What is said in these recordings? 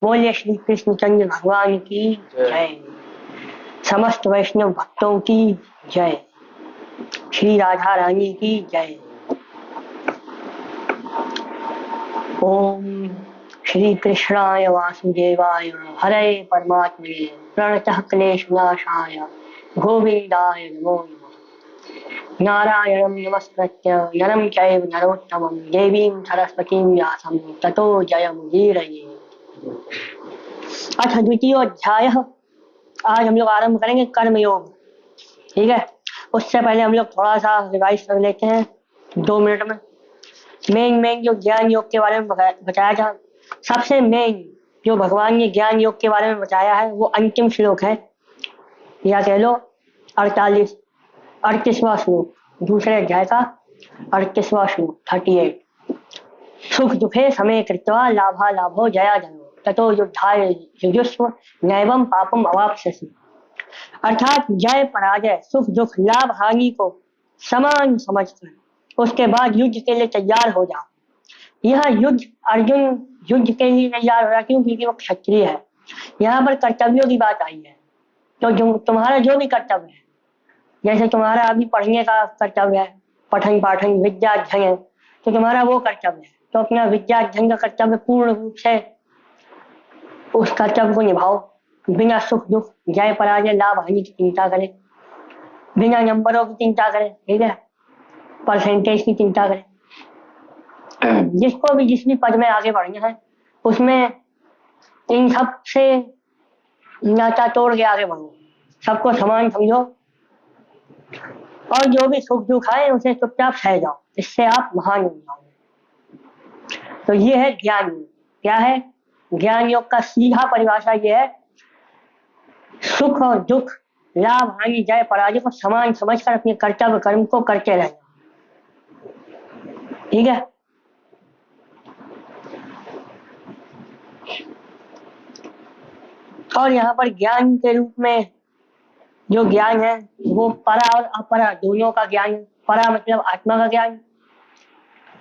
बोलिए श्री कृष्णचंद्र भगवान की जय। समस्त वैष्णव भक्तों की जय। श्री राधा रानी की जय। ओम श्री कृष्णाय वासुदेवाय हरे परमात्मने प्रणतः क्लेशनाशाय गोविंदाय नमो नमः। नारायणं नमस्कृत्य नरं चैव नरोत्तमं देवीं सरस्वतीं व्यासं ततो जयमुदीरये। अथ द्वितीयोऽध्यायः। आज हम लोग आरंभ करेंगे कर्मयोग। ठीक है, उससे पहले हम लोग थोड़ा सा रिवाइज कर लेते हैं 2 मिनट में। मेन जो ज्ञान योग के बारे में बताया था, सबसे मेन जो भगवान ने ज्ञान योग के बारे में बताया है वो अंतिम श्लोक है, या कह लो 38वां श्लोक, दूसरे अध्याय का 38वां श्लोक 38। सुख दुखे समे कृत्वा लाभा लाभो जया जयो ततो युद्धाय युजुस्व नैवं पापम अवाप्स्यसि। अर्थात जय पराजय सुख दुख लाभ हानि को समान समझकर उसके बाद युद्ध के लिए तैयार हो जाओ। यह युद्ध, अर्जुन युद्ध के लिए तैयार हो रहा, क्यों? क्योंकि वो क्षत्रिय है। यहाँ पर कर्तव्यों की बात आई है, तो जो तुम्हारा जो भी कर्तव्य है, जैसे तुम्हारा अभी पढ़ने का कर्तव्य है, पठन पाठन विद्या अध्ययन है, तो तुम्हारा वो कर्तव्य है, तो अपना विद्या अध्ययन का कर्तव्य पूर्ण रूप से उस कर्तव्य को निभाओ, बिना सुख दुख जय पराजय लाभ हानि की चिंता करें, बिना नंबरों की चिंता करें, ठीक है, परसेंटेज की चिंता करें। जिसको भी जिस भी पद में आगे बढ़ना है उसमें इन सब से नाता तोड़ के आगे बढ़ो, सबको समान समझो और जो भी सुख दुख आए उसे चुपचाप सह जाओ, इससे आप महान बन जाओगे। तो ये है ज्ञान योग। क्या है ज्ञान योग का? सीधा परिभाषा ये है, सुख और दुख लाभ हानि जय पराजय को समान समझकर अपने कर्तव्य कर्म को करते रहना। ठीक है, और यहाँ पर ज्ञान के रूप में जो ज्ञान है वो परा और अपरा दोनों का ज्ञान है। परा मतलब आत्मा का ज्ञान,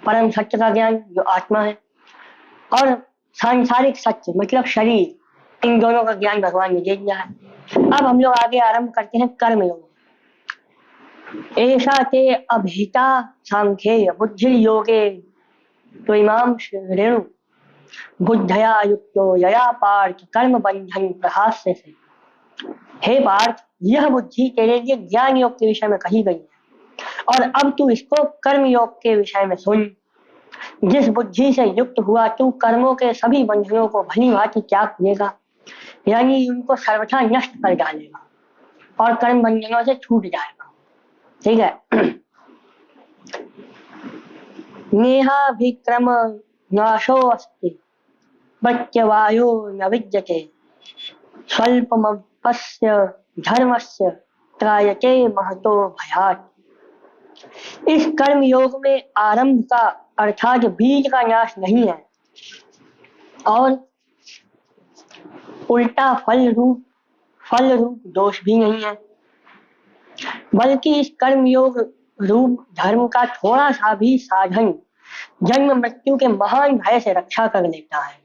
परम सत्य का ज्ञान जो आत्मा है, और सांसारिक सत्य मतलब शरीर, इन दोनों का ज्ञान भगवान ने दे दिया है। अब हम लोग आगे आरंभ करते हैं कर्म योग। ऐसा ते अभिता सांख्येय बुद्धि योगे तो इमाम रेणु बुद्धया युक्तो यया पार्थ कर्म बंधन प्रहास्य से। हे पार्थ, यह बुद्धि तेरे लिए ज्ञान योग के विषय में कही गई है, और अब तू इसको कर्म योग के विषय में सुन। जिस बुद्धि से युक्त हुआ तू कर्मों के सभी बंधनों को भली भांति त्याग देगा, यानी उनको सर्वथा नष्ट कर डालेगा और कर्म बंधनों से छूट जाएगा। ठीक है। नेहाभिक्रम नाशो अस्ति प्रत्यवायो न विद्यते स्वल्पमप्यस्य धर्मस्य त्रायते महतो भयात्। इस कर्म योग में आरंभ का अर्थात बीज का नाश नहीं है, और उल्टा फल रूप दोष भी नहीं है, बल्कि इस कर्म योग रूप धर्म का थोड़ा सा भी साधन जन्म मृत्यु के महान भय से रक्षा कर लेता है।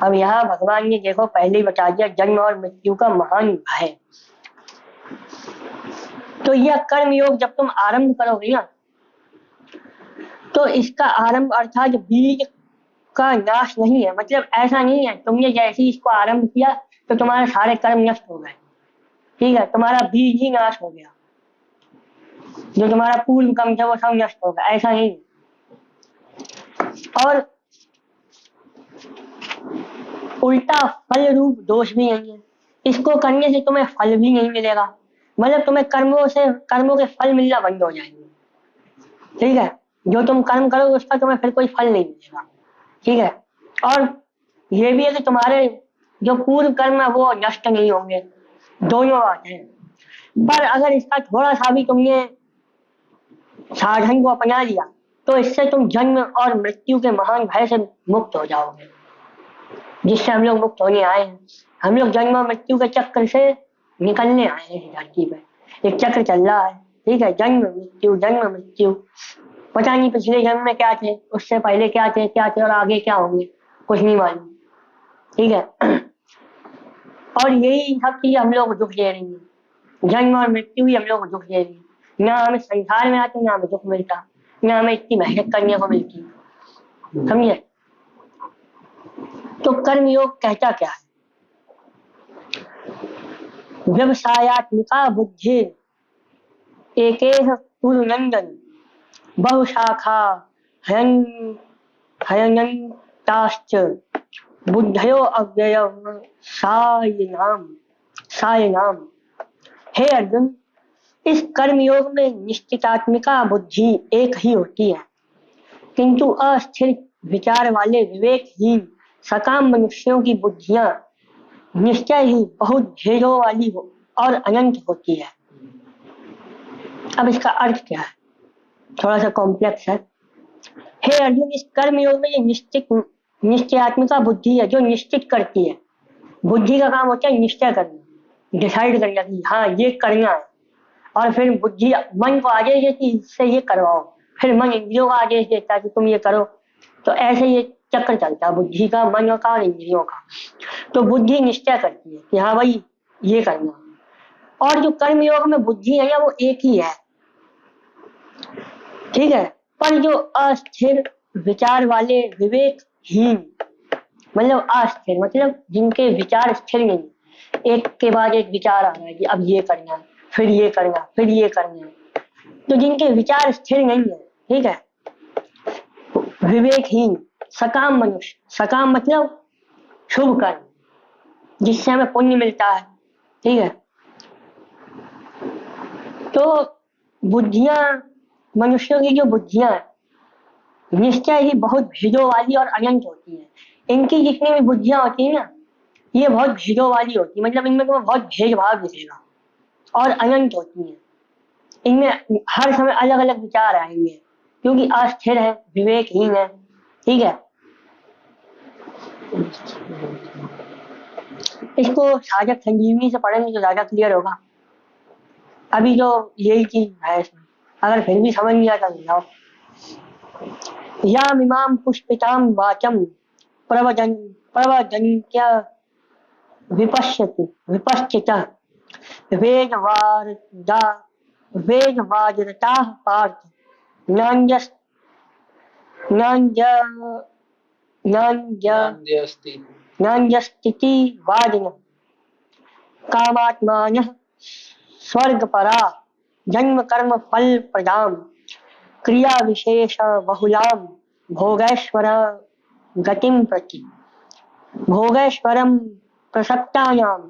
अब यहाँ भगवान ने देखो पहले ही बता दिया जन्म और मृत्यु का महान भय। तो यह कर्म योग जब तुम आरंभ करोगे ना, तो इसका आरंभ अर्थात बीज का नाश नहीं है। मतलब ऐसा नहीं है तुमने जैसे ही इसको आरंभ किया तो तुम्हारे सारे कर्म नष्ट हो गए, ठीक है, तुम्हारा बीज ही नाश हो गया, जो तुम्हारा पूर्व कर्म था वो सब नष्ट हो गया, ऐसा नहीं। और उल्टा फल रूप दोष भी नहीं है, इसको करने से तुम्हें फल भी नहीं मिलेगा, मतलब तुम्हें कर्मों के फल मिलना बंद हो जाएंगे। ठीक है, जो तुम कर्म करोगे उसका तुम्हें फिर कोई फल नहीं मिलेगा। ठीक है, और ये भी है कि तुम्हारे जो पूर्व कर्म है वो नष्ट नहीं होंगे, दोनों बात है। पर अगर इसका थोड़ा सा भी तुमने साधन को अपना लिया तो इससे तुम जन्म और मृत्यु के महान भय से मुक्त हो जाओगे, जिससे हम लोग मुक्त होने आए हैं। हम लोग जन्म और मृत्यु के चक्र से निकलने आए हैं धरती पे, एक चक्र चल रहा है। ठीक है, जन्म मृत्यु, पता नहीं पिछले जन्म में क्या थे, उससे पहले क्या थे और आगे क्या होंगे, कुछ नहीं मालूम। ठीक है। और यही सब चीजें हम लोग को दुख दे रही है, जन्म और मृत्यु ही हम लोग को दुख दे रही है। ना हमें संसार में आते, ना हमें दुख मिलता, ना हमें इतनी मेहनत करने को मिलती, समझे। तो कर्म योग कहता क्या है? व्यवसायत्मिका बुद्धि एकेह कुरुनंदन बहुशाखा हयन हयनंताश्च बुद्धयो अव्ययम् सायनाम। हे अर्जुन, इस कर्म योग में निश्चितात्मिका बुद्धि एक ही होती है, किंतु अस्थिर विचार वाले विवेकहीन सकाम मनुष्यों की बुद्धियां निश्चय ही बहुत भेदों वाली हो और अनंत होती है। अब इसका अर्थ क्या है? थोड़ा सा कॉम्प्लेक्स है। हे अर्जुन, इस कर्म योग में ये निश्चयात्मिका बुद्धि है जो निश्चित करती है। बुद्धि का काम होता है निश्चय करना, डिसाइड करना कि हाँ ये करना है, और फिर बुद्धि मन को आदेश देती है इससे ये करवाओ, फिर मन इंद्रियों का आदेश देता है कि तुम ये करो। तो ऐसे ये चक्र चलता है बुद्धि का, मन का और इंद्रियों का। तो बुद्धि निश्चय करती है कि हाँ भाई ये करना। और जो कर्म योग में बुद्धि है वो एक ही है, ठीक है। पर जो अस्थिर विचार वाले विवेकहीन, मतलब अस्थिर मतलब जिनके विचार स्थिर नहीं, एक के बाद एक विचार आ रहा है कि अब ये करना है, फिर ये करना, फिर ये करना है, तो जिनके विचार स्थिर नहीं है, ठीक है, विवेकहीन सकाम मनुष्य, सकाम मतलब शुभ कर्म जिससे हमें पुण्य मिलता है, ठीक है। तो बुद्धियां, मनुष्यों की जो बुद्धियां निश्चय ही बहुत भेदों वाली और अनंत होती है। इनकी जितनी भी बुद्धियां होती है ना, ये बहुत भेदों वाली होती है, मतलब इनमें तुम्हें बहुत भेदभाव दिखेगा और अनंत होती है। इनमें हर समय अलग अलग विचार आएंगे क्योंकि अस्थिर है, विवेकहीन है, ठीक है। इसको साधक संजीवनी से पढ़ेंगे तो ज्यादा क्लियर होगा। अभी जो यही चीज है इसमें, अगर फिर भी समझ नहीं आता जाओ। या मिमाम पुष्पिताम वाचम प्रवदन प्रवदन्त्य विपश्यति विपश्चित वेदवारदा वेदवादरताः पार्थ नान्यस् नान्य नान्य नान्यस्तिति वादिनः कामात्मानः स्वर्गपरा जन्म कर्म फल प्रदाम क्रिया विशेष बहुलाम भोगैश्वर गतिम प्रति भोगैश्वरम प्रसक्तायाम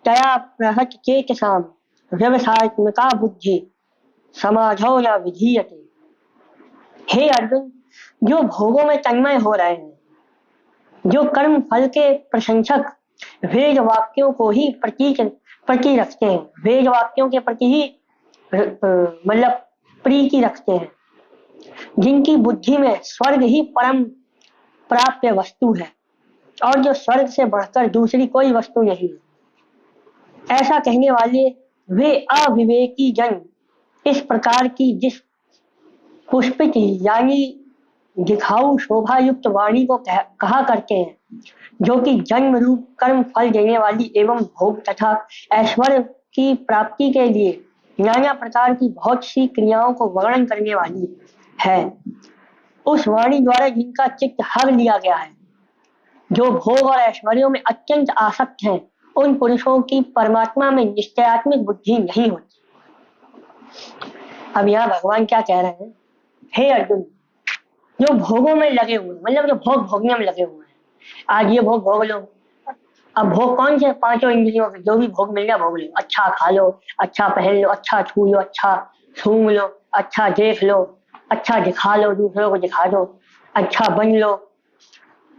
तया प्रहत चेतसाम व्यवसायत्मिका बुद्धि समाधो न विधीयते। हे अर्जुन, जो भोगों में तन्मय हो रहे हैं, जो कर्म फल के प्रशंसक वेद वाक्यों को ही प्रति रखते हैं, वेद वाक्यों के प्रति ही मतलब प्रीति रखते हैं, जिनकी बुद्धि में स्वर्ग ही परम प्राप्य वस्तु है और जो स्वर्ग से बढ़कर दूसरी कोई वस्तु नहीं है, ऐसा कहने वाले वे अविवेकी जन इस प्रकार की जिस पुष्पित यानी दिखाऊ शोभा युक्त वाणी को कहा करते हैं, जो कि जन्म रूप कर्म फल देने वाली एवं भोग तथा ऐश्वर्य की प्राप्ति के लिए नाना प्रकार की बहुत सी क्रियाओं को वर्णन करने वाली है, उस वाणी द्वारा जिनका चित्त हर लिया गया है, जो भोग और ऐश्वर्यों में अत्यंत आसक्त हैं, उन पुरुषों की परमात्मा में निश्चयात्मिक बुद्धि नहीं होती। अब यहाँ भगवान क्या कह रहे हैं? हे अर्जुन, जो भोगों में लगे हुए, मतलब जो भोग भोगने में लगे हुए हैं, आज ये भोग भोग लो। अब भोग कौन से? पांचों इंद्रियों के जो भी भोग मिल गया भोग लो, अच्छा खा लो, अच्छा पहन लो, अच्छा छू लो, अच्छा सूंघ लो, अच्छा देख लो, अच्छा दिखा लो, दूसरों को दिखा दो, अच्छा बन लो,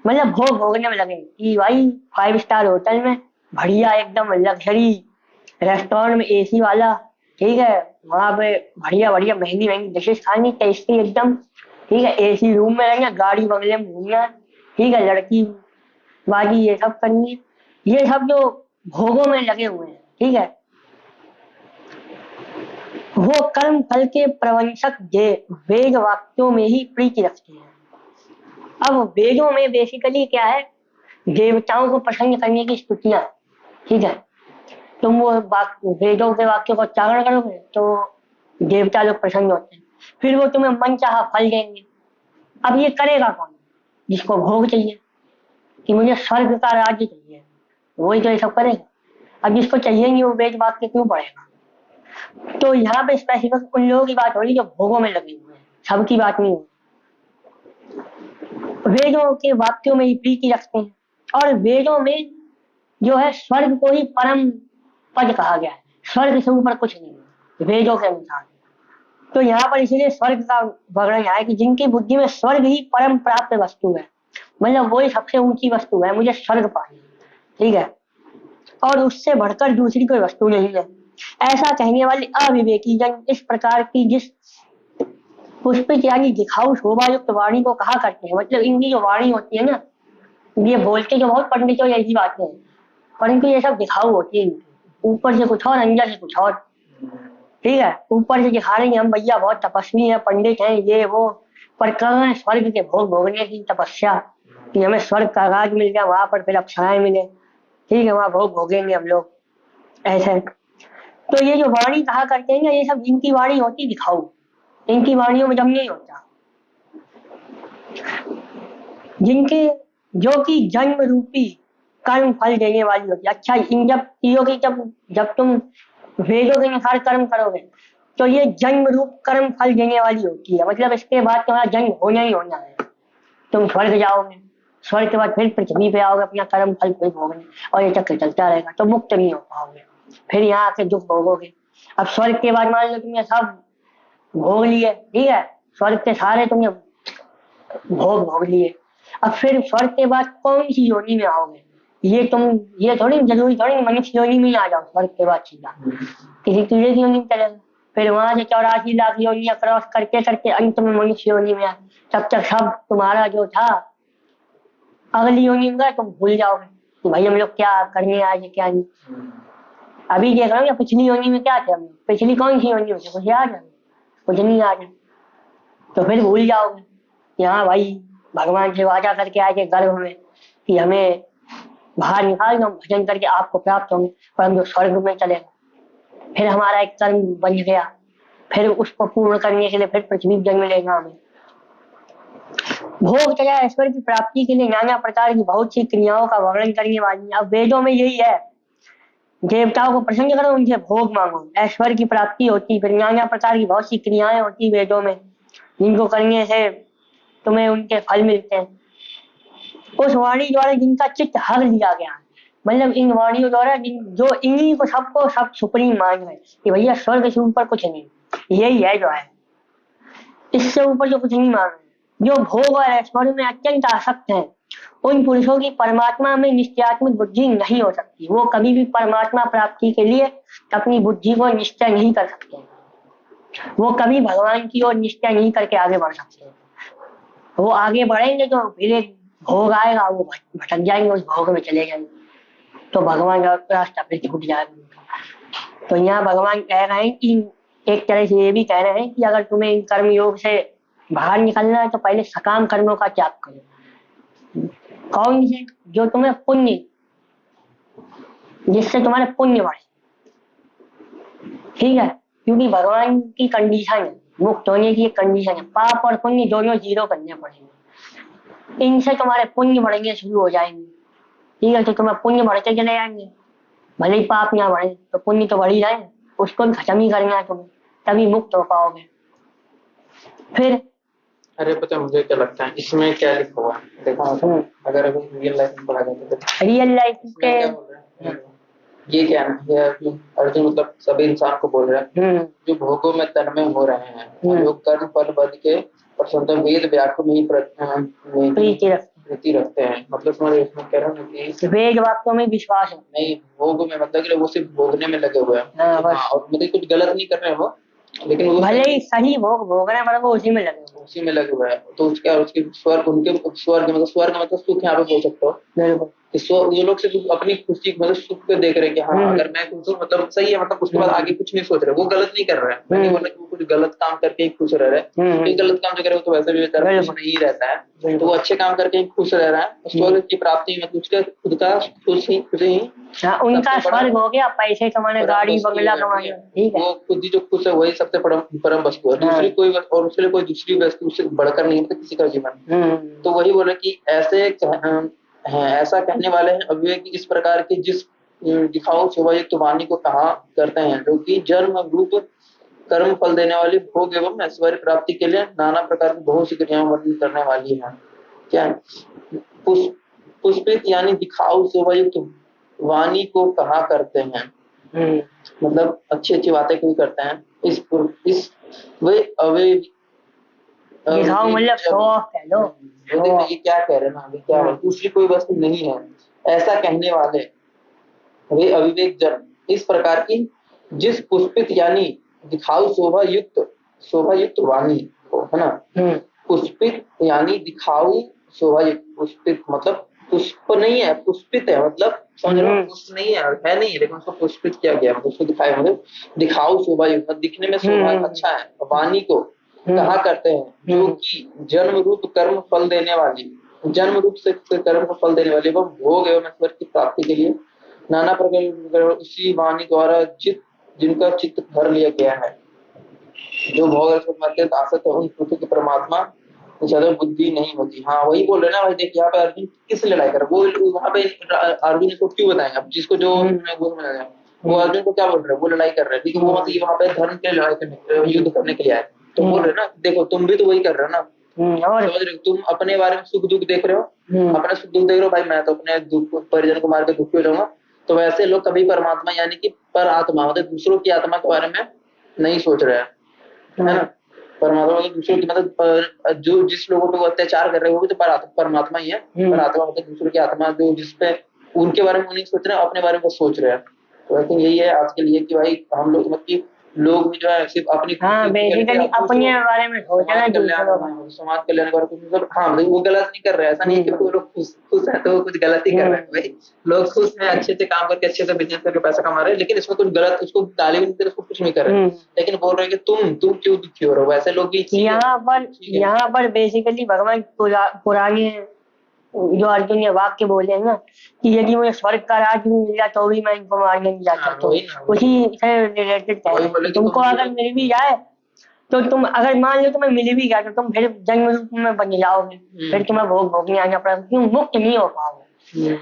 मतलब भोग भोगने में लगे कि भाई 5 स्टार होटल में बढ़िया एकदम लग्जरी रेस्टोरेंट में एसी वाला, ठीक है, वहां पे बढ़िया बढ़िया महंगी महंगी डिशेस खानी, टेस्टी एकदम, ठीक है, एसी रूम में रहना, गाड़ी बंगले में घूमना, ठीक है, लड़की बाजी ये सब करनी है। ये सब जो भोगों में लगे हुए हैं, ठीक है, वो कर्म फल के प्रवंशक वेद वाक्यों में ही प्रीति रखते हैं। अब वेदों में बेसिकली क्या है? देवताओं को प्रसन्न करने की स्तुतियां, ठीक है। तुम वो वेदों के वाक्यों का उच्चारण करोगे तो देवता लोग प्रसन्न होते हैं, फिर वो तुम्हें मनचाहा फल देंगे। अब ये करेगा कौन? जिसको भोग चाहिए कि मुझे स्वर्ग का राज्य चाहिए, वही तो ये सब करेगा। अब जिसको चाहिए नहीं वो वेद वाक्य क्यों पढ़ेगा? तो यहाँ पे स्पेसिफिक उन लोगों की बात हो रही है जो भोगों में लगे हुए हैं, सबकी बात नहीं हो। वेदों के वाक्यों में ही प्रीति रखते हैं, और वेदों में जो है स्वर्ग को ही परम पद कहा गया है, स्वर्ग से ऊपर कुछ नहीं है वेदों के अनुसार। तो यहाँ पर इसीलिए स्वर्ग का वर्णन है कि जिनकी बुद्धि में स्वर्ग ही परम प्राप्त वस्तु है, मतलब वही सबसे ऊंची वस्तु है, मुझे स्वर्ग पाना, ठीक है, और उससे बढ़कर दूसरी कोई वस्तु नहीं है। ऐसा कहने वाले अविवेकी जन इस प्रकार की जिस पुष्पित यानी दिखाऊ शोभा युक्त वाणी को कहा करते हैं, मतलब इनकी जो वाणी होती है ना, ये बोलते जो बहुत पंडितों यही बातें हैं, परंतु ये सब दिखाऊ होती है, ऊपर से कुछ और अंदर से कुछ और, ठीक है। ऊपर से दिखा रहे हैं हम भैया बहुत तपस्वी हैं, पंडित हैं, ये वो, पर कर रहे हैं स्वर्ग के भोग भोगने की तपस्या कि हमें स्वर्ग का राज मिल जाए, वहां पर फिर अप्सराएं मिले, ठीक है, वहां भोग भोगेंगे हम लोग, ऐसे। तो ये जो वाणी कहा करते हैं ना, ये सब इनकी वाणी होती दिखाऊ, इनकी वाणियों में दम नहीं होता। जिनके जो कि जन्म रूपी कर्म फल देने वाली होती है। अच्छा, इन जब चीजों की जब जब तुम वेदों के अनुसार कर्म करोगे तो ये जन्म रूप कर्म फल देने वाली होती है, मतलब इसके बाद तुम्हारा जन्म होना ही होना है, तुम स्वर्ग जाओगे, स्वर्ग के बाद फिर पृथ्वी पे आओगे अपना कर्म फल फिर भोगने, और ये चक्र चलता रहेगा, तो मुक्त नहीं हो पाओगे, फिर यहाँ आके दुख भोगोगे। अब स्वर्ग के बाद मान लो तुमने सब भोग लिए, ठीक है, स्वर्ग के सारे तुमने भोग भोग लिए, अब फिर स्वर्ग के बाद कौन सी योनि में आओगे? ये थोड़ी जरूरी थोड़ी मनुष्य योनि में आ जाओ स्वर्ग के बाद सीधा किसी कीड़े की योनि में चले गए, फिर वहां से 84 लाख योनियां क्रॉस करके करके अंत में मनुष्य योनि में आए, तब तक सब तुम्हारा जो था अगली योनि में तुम भूल जाओगे कि भाई हम लोग क्या करने आए थे क्या नहीं। अभी देख रहा हूँ पिछली योनि में क्या थे हम लोग, पिछली कौन सी योनि में थे, कुछ याद है? कुछ नहीं याद है, तो फिर भूल जाओगे कि हाँ भाई भगवान से वादा करके आए थे गर्भ में कि हमें बाहर निकाल दो, भजन करके आपको प्राप्त होंगे, पर हम जो स्वर्ग में चले गए, फिर हमारा एक कर्म बन गया, फिर उसको पूर्ण करने के लिए फिर पृथ्वी जन्म लेगा हमें। भोग तथा ऐश्वर्य की प्राप्ति के लिए नाना प्रकार की बहुत सी क्रियाओं का वर्णन करने वाली है। अब वेदों में यही है, देवताओं को प्रसन्न करो, उनसे भोग मांगो, ऐश्वर्य की प्राप्ति होती, फिर नाना प्रकार की बहुत सी क्रियाएं होती वेदों में जिनको करने से तुम्हें उनके फल मिलते हैं। उस वाणी द्वारा जिनका चित्त हर दिया गया है, मतलब इन वाणियों द्वारा जो इन्हीं को सबको सब सुप्रीम मान रहे कि भैया स्वर्ग से ऊपर कुछ नहीं, यही है जो है, इससे ऊपर जो कुछ नहीं मान रहे। जो भोग और ऐश्वर्य में अत्यंत आसक्त हैं उन पुरुषों की परमात्मा में निश्चयात्मक बुद्धि नहीं हो सकती, वो कभी भी परमात्मा प्राप्ति के लिए अपनी बुद्धि को निश्चय नहीं कर सकते, वो कभी भगवान की ओर निश्चय नहीं करके आगे बढ़ सकते। वो आगे बढ़ेंगे तो फिर एक भोग आएगा, वो भटक जाएंगे, उस भोग में चले जाएंगे, तो भगवान का रास्ता फिर छूट जाएगा। तो यहाँ भगवान कह रहे हैं कि एक तरह से ये भी कह रहे हैं कि अगर तुम्हें इन कर्म योग से बाहर निकलना है तो पहले सकाम कर्मों का त्याग करो। कौन से? जो तुम्हें पुण्य, जिससे तुम्हारे पुण्य बढ़े, ठीक है, क्योंकि भगवान की कंडीशन है, मुक्त होने की एक कंडीशन है, पाप और पुण्य दोनों जीरो करने पड़ेंगे, इनसे तुम्हारे पुण्य बढ़ेंगे शुरू हो जाएंगे, ठीक है, तो तुम्हें पुण्य बढ़ते चले जाएंगे, भले ही पाप ना बढ़े तो पुण्य तो बढ़ ही जाए, उसको खत्म ही करना है तुम्हें, तभी मुक्त हो पाओगे। फिर अरे पता मुझे क्या लगता है इसमें क्या लिखा हुआ है, देखो अगर अभी रियल लाइफ में पढ़ा जाता तो रियल लाइफ के ये क्या है अर्जुन मतलब सभी इंसान को बोल रहा है जो भोगों में तन्मय हो रहे हैं, लोग कर्म फल बद के और स्वतः वेद व्याख्या में ही प्रीति रखते हैं, मतलब तुम्हारे इसमें कह रहा हूँ कि वेद वाक्यों में विश्वास है, नहीं भोग में मतलब कि वो सिर्फ भोगने में लगे हुए हैं, और मतलब कुछ गलत नहीं कर रहे हो, लेकिन वो भले ही सही भोग भोग रहे हैं पर वो उसी में लगे हुए उसी में लगे हुए हैं। तो उसका उसकी स्वर्ग उनके स्वर्ग मतलब सुख यहाँ पे बोल सकते हो हैं। बिल्कुल। कि ये लोग सिर्फ अपनी खुशी मतलब सुख पे देख रहे हैं कि हाँ अगर मैं खुश हूँ मतलब सही है, मतलब उसके बाद आगे कुछ नहीं सोच रहे, वो गलत नहीं कर रहे हैं। मैं नहीं बोला कि वो कुछ गलत काम करके ही खुश रह रहे हैं, कोई गलत काम जो करे वो तो वैसे भी बेचारा खुश नहीं रहता है, तो वो अच्छे काम करके ही खुश रह रहा है। स्वर्ग की प्राप्ति मतलब उसका खुद का खुश ही हाँ, उनका स्वर्ग हो गया, पैसे कमाने, गाड़ी बंगला कमाने, ठीक है। वो खुद ही जो खुश है वही सबसे परम वस्तु है। दूसरी कोई और उसके लिए कोई दूसरी वस्तु उससे बढ़कर नहीं है किसी का जीवन। तो वही बोले कि ऐसे हैं, ऐसा कहने वाले हैं अविवेक इस प्रकार के जिस दिखाओ शोभायुक्त वाणी को कहा करते हैं, जो कि जन्म रूप कर्म फल देने वाली भोग एवं ऐश्वर्य प्राप्ति के लिए नाना प्रकार की बहुत सी क्रियाओं वर्णन करने वाली है। क्या पुष्पित यानी दिखाओ शोभायुक्त वाणी को कहा करते हैं, मतलब अच्छी अच्छी बातें क्यों करते हैं। इस वे अवे दिखाओ मतलब शो ऑफ कह लो। ये क्या कह रहे हैं ना, अभी क्या दूसरी कोई वस्तु नहीं है ऐसा कहने वाले वे अविवेक जन इस प्रकार की जिस पुष्पित यानी दिखाऊ शोभा युक्त वाणी को, है ना। पुष्पित यानी दिखाऊ शोभा युक्त, पुष्पित मतलब पुष्प नहीं है, पुष्पित है मतलब समझ रहे हो, पुष्प नहीं है नहीं, लेकिन उसको पुष्पित किया गया मतलब उसको दिखाया मतलब दिखाऊ शोभा युक्त, दिखने में शोभा अच्छा है। वाणी को कहा करते हैं जो कि जन्म रूप कर्म फल देने वाली, जन्म रूप से कर्म को फल देने वाली एवं भोग एवं ईश्वर की प्राप्ति के लिए नाना प्रकार उसी वाणी द्वारा जिनका चित्त भर लिया गया है, जो भोग अत्यंत आसक्त है उन पृथ्वी के परमात्मा ज्यादा बुद्धि नहीं होती। हाँ वही बोल रहे ना भाई, देख यहाँ पे अर्जुन किस लड़ाई कर वो वहां पे अर्जुन इसको क्यों बताएंगे, अब जिसको जो वो अर्जुन को क्या बोल रहे हैं, वो लड़ाई कर रहे हैं, लेकिन वो मतलब वहां पे धर्म के लिए लड़ाई करने युद्ध करने के लिए आए, तो बोल रहे ना देखो तुम भी तो वही कर रहे हो ना, समझ रहे हो, तुम अपने बारे में सुख दुख देख रहे हो, अपना सुख दुख देख रहे हो, भाई मैं तो अपने दुख परिजन को मार के दुखी हो जाऊंगा। तो वैसे लोग कभी परमात्मा यानी कि पर आत्मा मतलब दूसरों की आत्मा के बारे में नहीं सोच रहे हैं, है ना। परमात्मा मतलब दूसरों की मतलब जो जिस लोगों पे वो अत्याचार कर रहे हैं वो भी तो परमात्मा ही है। पर आत्मा मतलब दूसरों की आत्मा जो जिसपे उनके बारे में नहीं सोच रहे हैं, अपने बारे में सोच रहे हैं। तो आई थिंक यही है आज के लिए कि भाई हम लोग मतलब लोग भी जो है सिर्फ अपनी बेसिकली अपने बारे में सोचना, समाज कल्याण का कुछ मतलब हाँ वो गलत नहीं कर रहे हैं, ऐसा नहीं है कि वो लोग खुश है तो कुछ गलत ही कर रहे हैं। भाई लोग खुश हैं, अच्छे अच्छे काम करके अच्छे से बिजनेस करके पैसा कमा रहे हैं, लेकिन इसमें कुछ गलत उसको गाली भी नहीं दे रहे, उसको कुछ नहीं कर रहे, लेकिन बोल रहे हैं कि तुम क्यों दुखी हो रहे हो, वैसे लोग भी यहाँ पर बेसिकली भगवान पुराने जो अर्जुन ने वाक्य बोले हैं ना कि यदि मुझे स्वर्ग का राज्य भी मिल जाए तो भी मैं इनको मारने नहीं जाता, तो उसी से रिलेटेड कह रहे हैं। तुमको अगर मिल भी जाए तो तुम अगर मान लो तुम्हें मिल भी गया तो तुम फिर जन्म रूप में बन जाओगे, फिर तुम्हें भोग भोगने आना पड़ेगा, क्यों मुक्त नहीं हो पाओगे।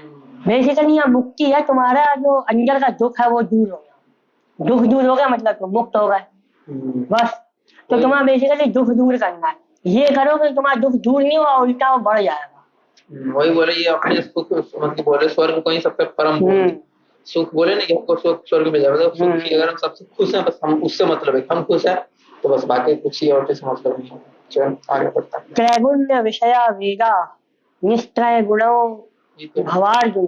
बेसिकली यहाँ मुक्ति है, तुम्हारा जो अंदर का दुख है वो दूर हो गया, दुख दूर हो गया मतलब तुम मुक्त हो गए बस। तो तुम्हें बेसिकली दुख दूर करना है, ये करो कि तुम्हारा दुख दूर नहीं होगा, उल्टा वो बढ़ जाएगा। वही बोले ये अपने सुख मतलब बोले स्वर्ग को ही सबसे परम सुख बोले ना कि हमको स्वर्ग मिल जाए, मतलब सुख की अगर हम सबसे खुश हैं बस हम उससे मतलब है, हम खुश हैं तो बस बाकी कुछ ही और से मतलब नहीं है। चल आगे बढ़ता है। त्रैगुण्य विषया वेदा निष्त्रय गुणों भवार्जुन,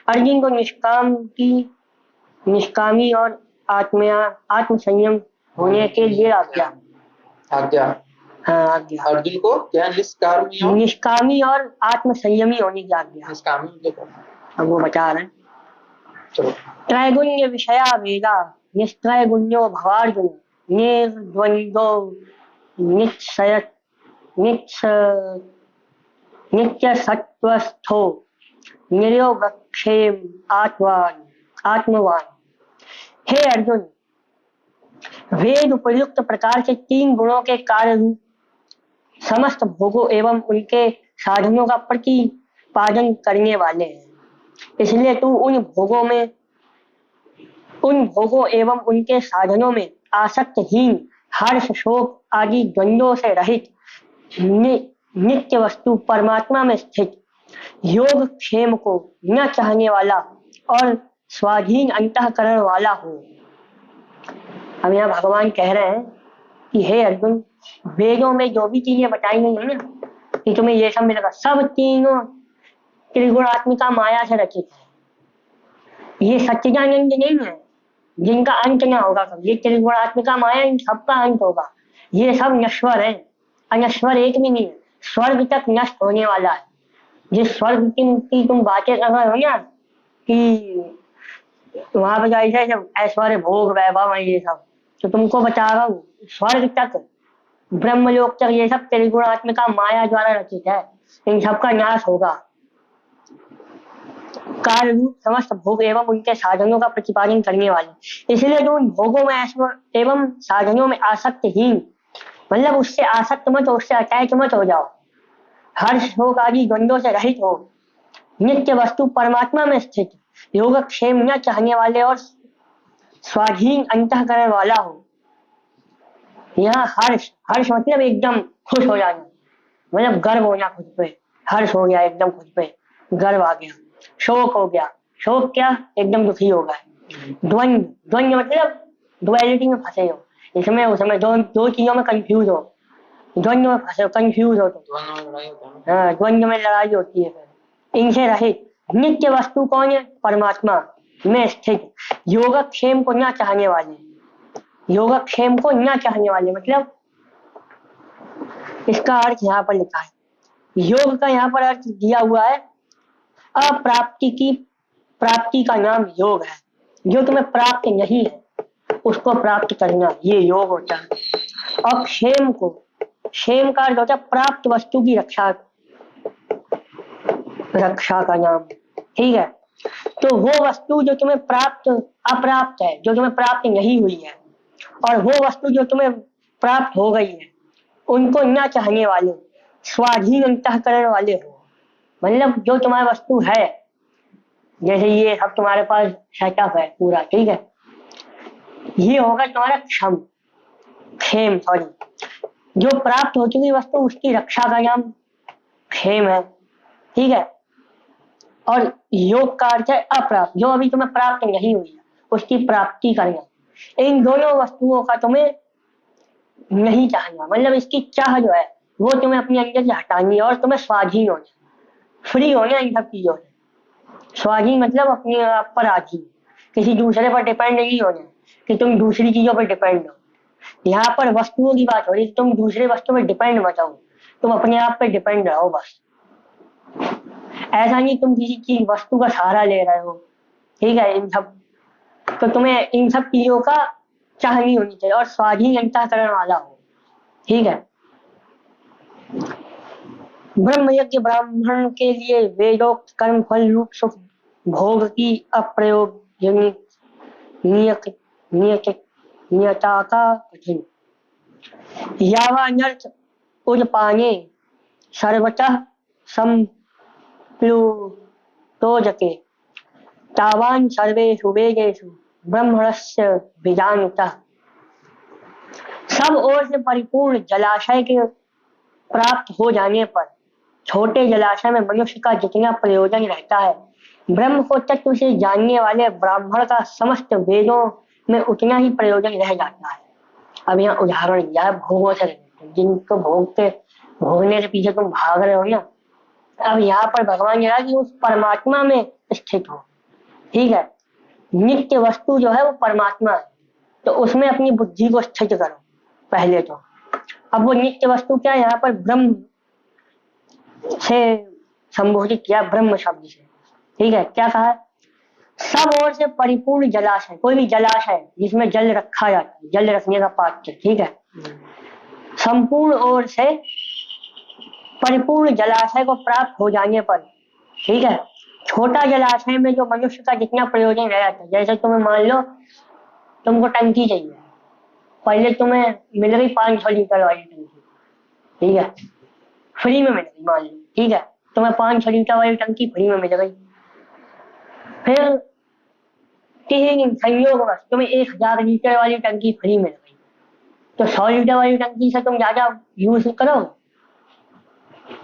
अर्जुन को निष्कामी और आत्म संयम होने के लिए आज्ञा अर्जुन को क्या निष्कामी और आत्म संयमी होने की आज्ञा। निष्कामी अब वो बता रहे हैं। त्रैगुण्य विषया वेदा निष्त्रय गुण्यो भवार्जुन, निर्द्वंद्वो नित्य सत्वस्थो निरोगक्षेम आत्मवान। हे अर्जुन, वेद उपयुक्त प्रकार से 3 गुणों के कार्य रूप समस्त भोगों एवं उनके साधनों का प्रतिपादन करने वाले हैं, इसलिए तू उन भोगों एवं उनके साधनों में आसक्तहीन, हर्ष शोक आदि द्वंद्वों से रहित, नित्य वस्तु परमात्मा में स्थित, योग क्षेम को न चाहने वाला और स्वाधीन अंतःकरण वाला हो। अब यहाँ भगवान कह रहे हैं कि हे अर्जुन, वेदों में जो भी चीजें बताई गई है ना कि तुम्हें ये सब मिलेगा, सब तीनों त्रिगुणात्मिका माया से रचित है, ये सच्चिदानंद नहीं है, जिनका अंत ना होगा कभी। ये त्रिगुणात्मिका माया इन सबका अंत होगा। ये सब नश्वर है, अनश्वर एक भी नहीं है। स्वर्ग तक नष्ट होने वाला है। जिस स्वर्ग की तुम बातें कर रहे हो ना कि वहां पे जाइए जब ऐश्वर्य भोग वैभव है ये सब, तो तुमको बता रहा हूँ स्वर्ग तक, ब्रह्मलोक तक ये सब त्रिगुणात्मिका माया द्वारा रचित है। इन सबका नाश होगा। काल रूप समस्त भोग एवं उनके साधनों का प्रतिपादन करने वाले, इसलिए जो उन भोगों में एवं साधनों में आसक्तहीन, मतलब उससे आसक्त मत हो, उससे अटैच मत हो जाओ। हर्ष शोक आदि द्वंद्वों से रहित हो, नित्य वस्तु परमात्मा में स्थित, योगक्षेम न चाहने वाले और स्वाधीन अंतःकरण वाला हो। यहाँ हर्ष, हर्ष मतलब एकदम खुश हो जाना, मतलब गर्व होना खुद पे, हर्ष हो गया एकदम खुद पे, गर्व आ गया। शोक हो गया, शोक क्या, एकदम दुखी हो गए। द्वंद्व, द्वंद्व मतलब डुअलिटी में फंसे हो, इसमें उसमें दो दो चीजों में कंफ्यूज हो, द्वंद्व में फंसे हो, कंफ्यूज हो तो। हाँ, द्वंद्व में लड़ाई होती है। फिर इनसे रहित, नित्य वस्तु कौन है, परमात्मा में स्थित, योगक्षेम को ना चाहने वाले, योगक्षेम को ना चाहने वाले मतलब इसका अर्थ यहाँ पर लिखा है, योग का यहाँ पर अर्थ दिया हुआ है अप्राप्ति की, प्राप्ति का नाम योग है। जो तुम्हें प्राप्त नहीं है उसको प्राप्त करना, ये योग होता है। और क्षेम को, क्षेम का अर्थ होता है प्राप्त वस्तु की रक्षा, रक्षा का नाम, ठीक है। तो वो वस्तु जो तुम्हें प्राप्त, अप्राप्त है, जो तुम्हें प्राप्त नहीं हुई है, और वो वस्तु जो तुम्हें प्राप्त हो गई है, उनको ना चाहने वाले, स्वाधीन अंतःकरण वाले हो। मतलब जो तुम्हारी वस्तु है, जैसे ये सब तुम्हारे पास सेटअप है पूरा, ठीक है, ये होगा तुम्हारा क्षम, क्षेम सॉरी, जो प्राप्त हो चुकी वस्तु उसकी रक्षा का नाम क्षेम है, ठीक है। और योग का अर्थ है अप्राप्त, जो अभी तुम्हें प्राप्त नहीं हुई है उसकी प्राप्ति करना। इन दोनों वस्तुओं का तुम्हें नहीं चाहना, मतलब इसकी चाह जो है वो तुम्हें अपने अंदर से हटानी है और तुम्हें स्वाधीन होना, फ्री होना इन सब चीजों से। स्वाधीन मतलब अपने आप पर आधीन, किसी दूसरे पर डिपेंड नहीं होना कि तुम दूसरी चीजों पर डिपेंड हो। यहाँ पर वस्तुओं की बात हो रही है, तुम दूसरे वस्तु पर डिपेंड मत हो, तुम अपने आप पे डिपेंड रहो बस। ऐसा नहीं तुम किसी चीज वस्तु का सहारा ले रहे हो, ठीक है, इन सब, तो तुम्हें इन सब चीजों का चाह नहीं होनी चाहिए और स्वाधीन अंतःकरण वाला हो, ठीक है। ब्रह्म यज्ञ ब्राह्मण के लिए वेदोक्त कर्म फल रूप सुख भोग की अप्रयोग नियत नियत नियता का कठिन, यावानर्थ उदपाने सर्वतः संप्लुतोजके तावान सर्वेषु वेदेषु ब्रह्मणस्य विजानतः। सब ओर से परिपूर्ण जलाशय के प्राप्त हो जाने पर छोटे जलाशय में मनुष्य का जितना प्रयोजन रहता है, ब्रह्म को तत्व से जानने वाले ब्राह्मण का समस्त वेदों में उतना ही प्रयोजन रह जाता है। अब यहाँ उदाहरण दिया है भोगों से, जिनको भोगने के पीछे तुम भाग रहे हो ना, अब यहाँ पर भगवान कह रहा कि उस परमात्मा में स्थित हो, ठीक है। नित्य वस्तु जो है वो परमात्मा है, तो उसमें अपनी बुद्धि को स्थित करो पहले तो। अब वो नित्य वस्तु क्या, यहाँ पर ब्रह्म से संबोधित किया, ब्रह्म शब्द से, ठीक है। क्या कहा, सब ओर से परिपूर्ण जलाशय, कोई भी जलाशय जिसमें जल रखा जाता है, जल रखने का पात्र, ठीक है, संपूर्ण ओर से परिपूर्ण जलाशय को प्राप्त हो जाने पर, ठीक है, छोटा जलाशय में जो मनुष्य का जितना प्रयोजन रह जाता है, जैसे तुम्हें मान लो तुमको टंकी चाहिए, पहले तुम्हें मिल गई 500 लीटर वाली टंकी, ठीक है, फ्री में मिल गई मान लो, ठीक है, तुम्हें 500 लीटर वाली टंकी फ्री में मिल गई। फिर किसी संयोगवश तुम्हें 1000 लीटर वाली टंकी फ्री मिल गई, तो 100 लीटर वाली टंकी से तुम ज्यादा यूज करो,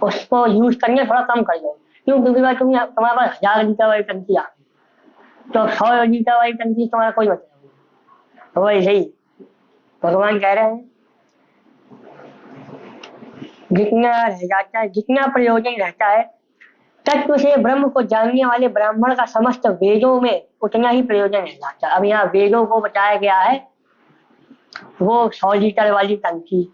उसको यूज करने थोड़ा कम कर दो, क्यों, क्योंकि भाई तुम्हारे पास 1000 लीटर वाली टंकी आ गई, तो 100 लीटर वाली टंकी तुम्हारा कोई मतलब नहीं। तो वैसे ही भगवान कह रहे हैं जितना रह जाता है, जितना प्रयोजन रहता है तत्व से ब्रह्म को जानने वाले ब्राह्मण का समस्त वेदों में उतना ही प्रयोजन रह जाता है। अब यहाँ वेदों को बताया गया है वो 100 लीटर वाली टंकी,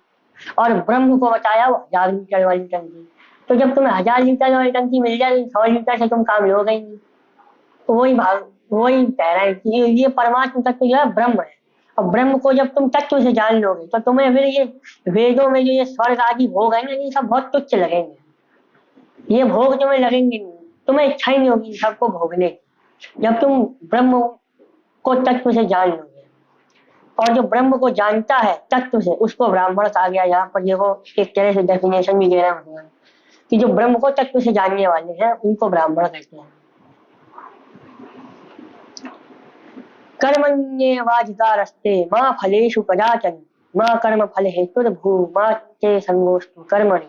और ब्रह्म को बताया वो 1000 लीटर वाली टंकी। तो जब तुम्हें 1000 लीटर वाली टंकी मिल जाए 100 लीटर से तुम काम लोगे ही नहीं। तो वही कह रहे हैं कि ये परमात्म तत्व जो है ब्रह्म है, और ब्रह्म को जब तुम तत्व से जान लोगे तो तुम्हें फिर ये वेदों में जो ये स्वर्ग आदि भोग है ना, ये सब बहुत तुच्छ लगेंगे। ये भोग तुम्हें लगेंगे नहीं, तुम्हें इच्छा ही नहीं होगी सबको भोगने की, जब तुम ब्रह्म को तत्व से जान लोगे। और जो ब्रह्म को जानता है तत्व से उसको ब्राह्मण कहा गया। यहाँ पर देखो एक तरह से डेफिनेशन भी दे रहे हैं भगवान कि जो ब्रह्म को तत्व से जानने वाले हैं उनको ब्राह्मण कहते हैं। कर्मण्येवाधिकारस्ते मा फलेषु कदाचन मा कर्म फल हेतुर्भू मा ते संगोस्तु कर्मणि।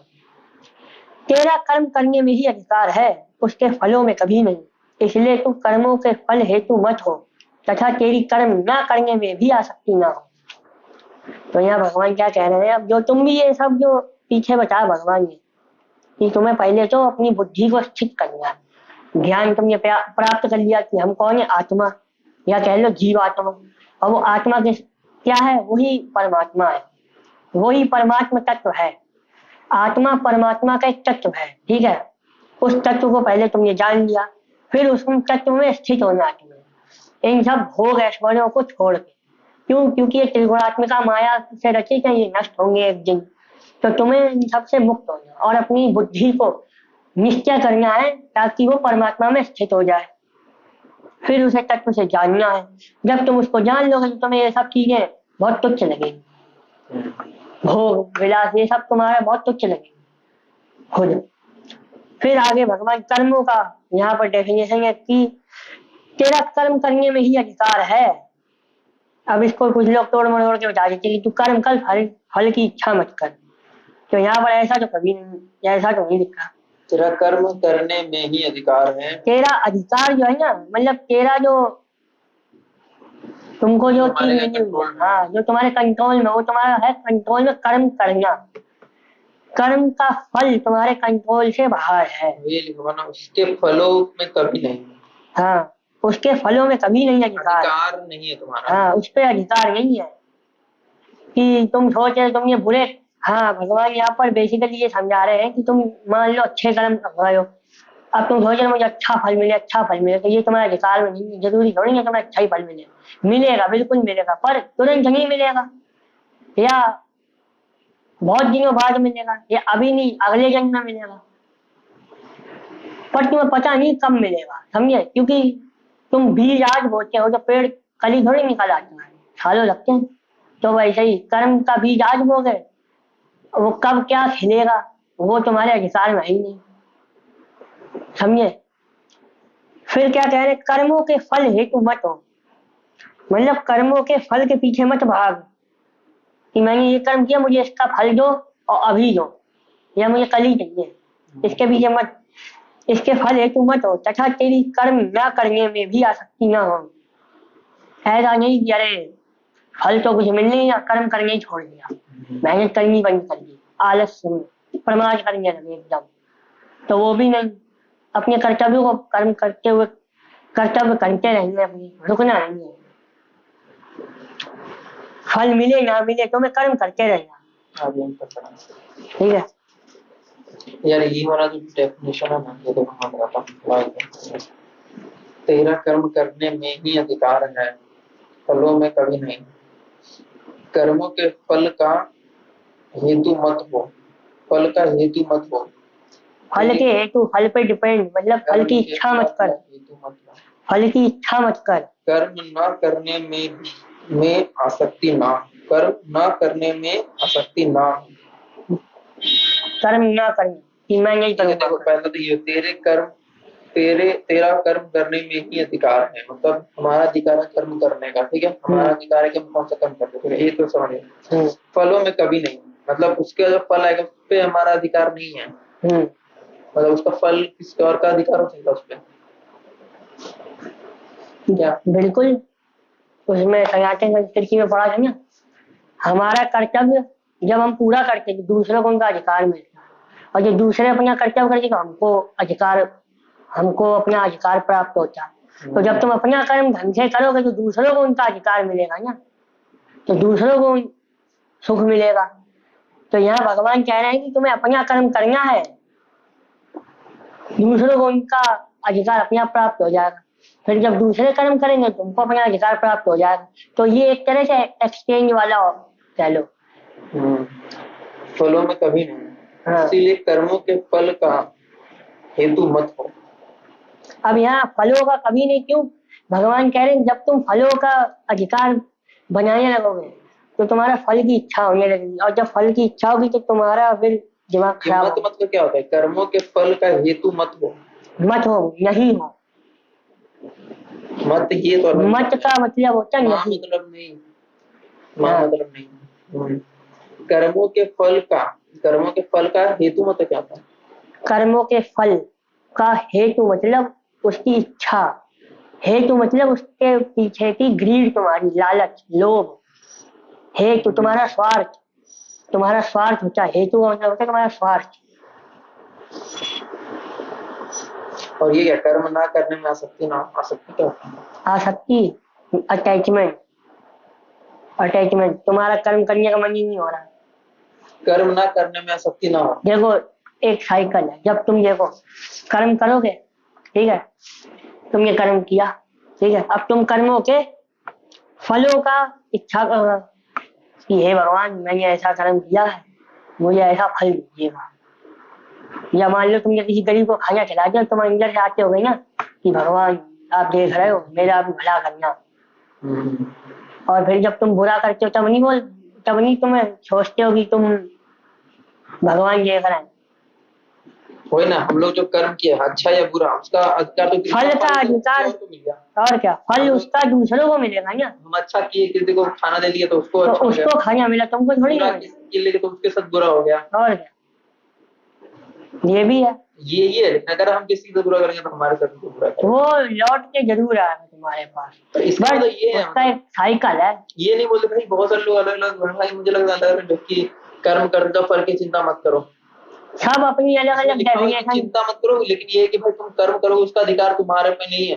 तेरा कर्म करने में ही अधिकार है, उसके फलों में कभी नहीं, इसलिए तू कर्मों के फल हेतु मत हो तथा तेरी कर्म ना करने में भी आसक्ति ना हो। तो यहाँ भगवान क्या कह रहे हैं, अब जो तुम भी ये सब जो पीछे बताया भगवान ने कि तुम्हें पहले तो अपनी बुद्धि को स्थित करना है, ज्ञान तुमने प्राप्त कर लिया कि हम कौन है, आत्मा या कह लो जीव आत्मा। और वो आत्मा के क्या है, वही परमात्मा है, वही परमात्मा तत्व है। आत्मा परमात्मा का एक तत्व है, ठीक है। उस तत्व को पहले तुमने जान लिया, फिर उस तत्व में स्थित होना है तुम्हें, इन सब भोग ऐश्वर्यों को छोड़ के। क्यों? क्योंकि ये त्रिगुणात्मिका माया से रचित है, ये नष्ट होंगे एक दिन। तो तुम्हें इन सबसे मुक्त होना और अपनी बुद्धि को निश्चय करना है ताकि वो परमात्मा में स्थित हो जाए, फिर उसे तत्व से जानना है। जब तुम उसको जान लोगे तो तुम्हें ये सब चीजें बहुत तुच्छ लगेंगी, भोग विलास ये सब तुम्हारा बहुत तुच्छ लगेंगे खुद। फिर आगे भगवान कर्मों का यहाँ पर डेफिनेशन है कि तेरा कर्म करने में ही अधिकार है। अब इसको कुछ लोग तोड़ मरोड़ के बता देते कि तू कर्म कर, फल की इच्छा मत कर। तो यहाँ पर ऐसा तो कभी नहीं, ऐसा तो नहीं लिखा। तेरा कर्म करने में ही अधिकार है, तेरा अधिकार जो है ना, मतलब तेरा जो तुमको जो चीज, हाँ जो तुम्हारे कंट्रोल में, वो तुम्हारा है कंट्रोल में कर्म करना। कर्म का फल तुम्हारे कंट्रोल से बाहर है, उसके फलों में कभी नहीं। हाँ उसके फलों में कभी नहीं अधिकार नहीं है तुम्हारा। हाँ उस पर अधिकार नहीं है कि तुम सोचे तुम ये बुरे। हाँ भगवान यहाँ पर बेसिकली ये समझा रहे हैं कि तुम मान लो अच्छे कर्म कर रहे हो, अब तुम सोच रहे मुझे अच्छा फल मिले, अच्छा फल मिले, तो ये तुम्हारे अधिकार में नहीं है। जरूरी थोड़ी है तुम्हें अच्छा ही फल मिले, मिलेगा बिल्कुल मिलेगा, पर तुरंत नहीं मिलेगा, या बहुत दिनों बाद मिलेगा, या अभी नहीं अगले जन्म में मिलेगा, पर तुम्हें पता नहीं कब मिलेगा, समझे। क्योंकि तुम बीज आज बोते हो तो पेड़ कली थोड़ी निकल आते हैं, सालों लगते हैं। तो वैसे ही कर्म का बीज आज बोगे, वो कब क्या खिलेगा वो तुम्हारे अधिकार में ही नहीं, समझे। फिर क्या कह रहे, कर्मों के फल हेतु मत हो, मतलब कर्मों के फल के पीछे मत भाग कि मैंने ये कर्म किया मुझे इसका फल दो और अभी दो, या मुझे कल ही चाहिए, इसके पीछे मत, इसके फल हेतु मत हो तथा तेरी कर्म ना करने में भी आसक्ति ना हो। ऐसा नहीं कि अरे फल तो कुछ मिल नहीं, कर्म करने ही छोड़ दिया, मेहनत करनी बंद कर दी, आलस प्रमाद करने लगे एकदम, तो वो भी नहीं। अपने कर्तव्यों को कर्म करते हुए कर्तव्य करते रहने, अपनी रुकना नहीं है। फल मिले ना मिले तो मैं कर्म करते रहना, ठीक है यार। ये वाला जो डेफिनेशन है ना, ये देखो मैं बताता हूँ। तेरा कर्म करने में ही अधिकार है, फलों में कभी नहीं, कर्मों के फल का हेतु मत हो, फल का हेतु मत हो, फल के हेतु, फल पे डिपेंड, मतलब फल की इच्छा मत कर, हेतु मत हो, फल की इच्छा मत कर। कर्म न करने में आसक्ति ना, कर्म न करने में आसक्ति ना, कर्म ना करना कि मैं नहीं करूँगा। देखो पहले तो ये तेरा कर्म करने में ही अधिकार है, मतलब हमारा अधिकार है कर्म करने का, ठीक है। हमारा अधिकार है कि हम कौन सा कर्म करते हैं, ये तो समझिए। फलों में कभी नहीं, मतलब उसके जो फल आएगा उस पे हमारा अधिकार नहीं है, मतलब उसका फल किसी और का अधिकार हो सकता है उस पर क्या? बिल्कुल, उसमें सनातन संस्कृति में पढ़ा था ना, हमारा कर्तव्य जब हम पूरा करते हैं दूसरों को उनका अधिकार मिलता है, और जो दूसरे अपना कर्तव्य करते तो हमको अधिकार हमको अपना अधिकार प्राप्त होता है। तो जब तुम अपना कर्म ढंग से करोगे तो दूसरों को उनका अधिकार मिलेगा ना, तो दूसरों को सुख मिलेगा। तो यहाँ भगवान कह रहे हैं कि तुम्हें अपना कर्म करना है, दूसरों को उनका अधिकार अपने आप प्राप्त हो जाएगा। फिर जब दूसरे कर्म करेंगे तुमको अपना अधिकार प्राप्त हो जाएगा। तो ये एक तरह से एक्सचेंज वाला कह लो। फलों में कभी नहीं, हाँ। इसीलिए कर्मों के फल का हेतु मत हो। अब यहाँ फलों का कभी नहीं क्यों? भगवान कह रहे हैं जब तुम फलों का अधिकार बनाने लगोगे तो तुम्हारा फल की इच्छा होने लगेगी, और जब फल की इच्छा होगी तो तुम्हारा फिर दिमाग खराब मत मतलब क्या होता है? कर्मों के फल का हेतु मत हो, मत हो, नहीं हो। मत ये तो मत का मतलब होता है नहीं, मतलब नहीं, मतलब नहीं। कर्मों के फल का हेतु मत क्या होता है? कर्मों के फल का हेतु मतलब उसकी इच्छा, हेतु मतलब उसके पीछे की ग्रीड, तुम्हारी लालच, लोभ। हेतु तुम्हारा स्वार्थ, तुम्हारा स्वार्थ होता है। हेतु का मतलब होता है तुम्हारा स्वार्थ। और ये क्या कर्म ना करने में आसक्ति? ना आसक्ति क्या होता है? आसक्ति, अटैचमेंट। अटैचमेंट, तुम्हारा कर्म करने का मन ही नहीं हो रहा। कर्म ना करने में आसक्ति ना हो। देखो एक साइकिल है, जब तुम देखो कर्म करोगे, ठीक है, तुमने कर्म किया, ठीक है, अब तुम कर्मों के फलों का इच्छा कि हे भगवान मैंने ऐसा कर्म किया है, मुझे ऐसा फल दीजिएगा। या मान लो तुमने किसी गरीब को खाना खिला दिया, तुम अंदर से आते हो गए ना कि भगवान आप देख रहे हो मेरा भी भला करना। और फिर जब तुम बुरा करते हो तब नहीं तुम्हें सोचते हो कि तुम भगवान देख रहे हैं। वही ना, हम लोग जो कर्म किया अच्छा या बुरा उसका अधिकार तो फल का अधिकार तो मिल गया। और क्या, फल उसका दूसरों को मिलेगा ना। हम अच्छा किए, किसी को खाना दे दिया तो उसको तो अच्छा उसको खाना मिला, तुमको थोड़ी ना मिला। किए तो उसके साथ बुरा हो गया। और क्या, ये भी है। ये है, अगर हम किसी को बुरा करेंगे तो हमारे साथ भी बुरा करेंगे। वो लौट के जरूर आएगा तुम्हारे पास। तो इसका मतलब ये है, उसका एक साइकिल है। ये नहीं बोलते भाई बहुत सारे लोग अलग अलग, भाई मुझे लगता है कि कर्म करते हो फल की चिंता मत करो। सब अपनी अलग अलग डेफिनेशन। चिंता मत करो, लेकिन ये है कि भाई तुम कर्म करो उसका अधिकार तुम्हारे पे नहीं है।